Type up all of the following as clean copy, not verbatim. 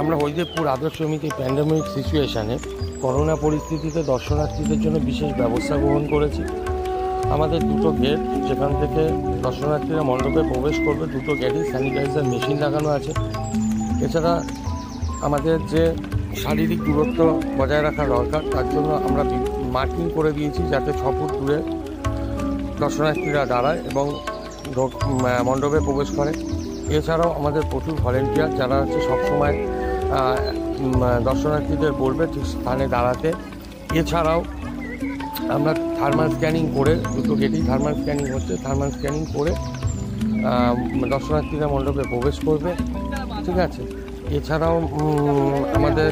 আমরা হরিদেবপুর আদর্শ সমিতি প্যান্ডেমিক সিচুয়েশানে করোনা পরিস্থিতিতে দর্শনার্থীদের জন্য বিশেষ ব্যবস্থা গ্রহণ করেছি। আমাদের দুটো গেট, যেখান থেকে দর্শনার্থীরা মণ্ডপে প্রবেশ করবে, দুটো গেটেই স্যানিটাইজার মেশিন লাগানো আছে। এছাড়া আমাদের যে শারীরিক দূরত্ব বজায় রাখা দরকার, তার জন্য আমরা মার্কিং করে দিয়েছি যাতে 6 ফুট দূরে দর্শনার্থীরা দাঁড়ায় এবং মণ্ডপে প্রবেশ করে। এছাড়াও আমাদের প্রচুর ভলেন্টিয়ার যারা হচ্ছে সবসময় দর্শনার্থীদের বলবে ঠিক স্থানে দাঁড়াতে। এছাড়াও আমরা থার্মাল স্ক্যানিং করে, দুটো গেটেই থার্মাল স্ক্যানিং হচ্ছে, থার্মাল স্ক্যানিং করে দর্শনার্থীরা মণ্ডপে প্রবেশ করবে, ঠিক আছে। এছাড়াও আমাদের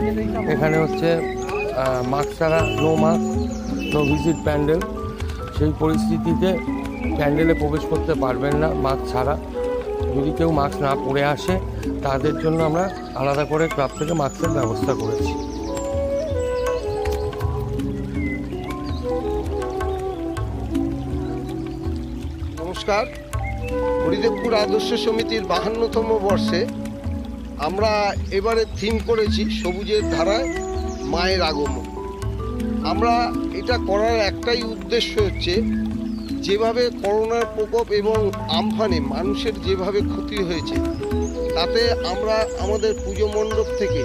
এখানে হচ্ছে মাস্ক ছাড়া, no mask no visit pandal. সেই পরিস্থিতিতে প্যান্ডেলে প্রবেশ করতে পারবেন না মাস্ক ছাড়া। যদি কেউ মাস্ক না পরে আসে তাদের জন্য আমরা আলাদা করে ক্লাব থেকে মাস্কের ব্যবস্থা করেছি। নমস্কার। হরিদেবপুর আদর্শ সমিতির 52তম বর্ষে আমরা এবারে থিম করেছি সবুজের ধারায় মায়ের আগমন। আমরা এটা করার একটাই উদ্দেশ্য হচ্ছে, যেভাবে করোনার প্রকোপ এবং আমফানে মানুষের যেভাবে ক্ষতি হয়েছে, তাতে আমরা আমাদের পুজো মণ্ডপ থেকে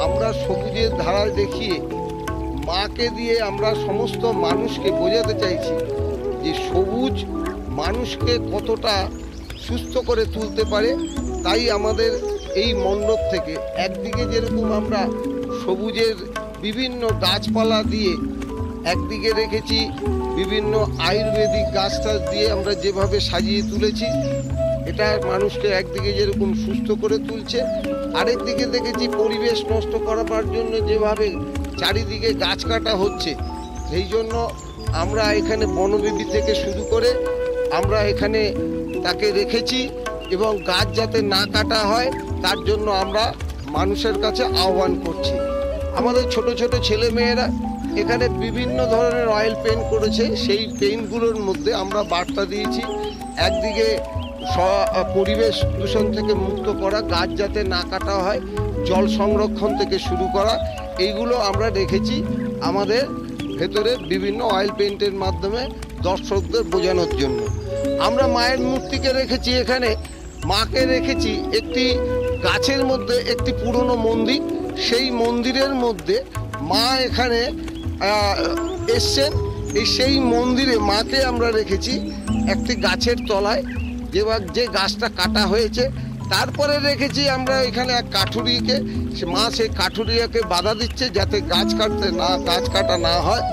আমরা সবুজের ধারায় দেখিয়ে মাকে দিয়ে আমরা সমস্ত মানুষকে বোঝাতে চাইছি যে সবুজ মানুষকে কতটা সুস্থ করে তুলতে পারে। তাই আমাদের এই মণ্ডপ থেকে একদিকে যেরকম আমরা সবুজের বিভিন্ন গাছপালা দিয়ে একদিকে রেখেছি, বিভিন্ন আয়ুর্বেদিক গাছ টাছ দিয়ে আমরা যেভাবে সাজিয়ে তুলেছি, এটা মানুষকে একদিকে যেরকম সুস্থ করে তুলছে, আরেকদিকে দেখেছি পরিবেশ নষ্ট করার জন্য যেভাবে চারিদিকে গাছ কাটা হচ্ছে, সেই জন্য আমরা এখানে বনবিবি থেকে শুরু করে আমরা এখানে তাকে রেখেছি এবং গাছ যাতে না কাটা হয় তার জন্য আমরা মানুষের কাছে আহ্বান করছি। আমাদের ছোট ছোট ছেলে মেয়েরা এখানে বিভিন্ন ধরনের অয়েল পেইন্ট করেছে, সেই পেইন্টগুলোর মধ্যে আমরা বার্তা দিয়েছি একদিকে পরিবেশ দূষণ থেকে মুক্ত করা, গাছ যাতে না কাটা হয়, জল সংরক্ষণ থেকে শুরু করা, এইগুলো আমরা রেখেছি আমাদের ভেতরে বিভিন্ন অয়েল পেইন্টের মাধ্যমে দর্শকদের বোঝানোর জন্য। আমরা মায়ের মূর্তিকে রেখেছি, এখানে মাকে রেখেছি একটি গাছের মধ্যে, একটি পুরনো মন্দির, সেই মন্দিরের মধ্যে মা এখানে এসছেন। সেই মন্দিরে মাকে আমরা রেখেছি একটি গাছের তলায়, যে গাছটা কাটা হয়েছে। তারপরে রেখেছি আমরা এখানে এক কাঠুরিকে, মা সেই কাঠুরিয়াকে বাধা দিচ্ছে যাতে গাছ কাটা না হয়।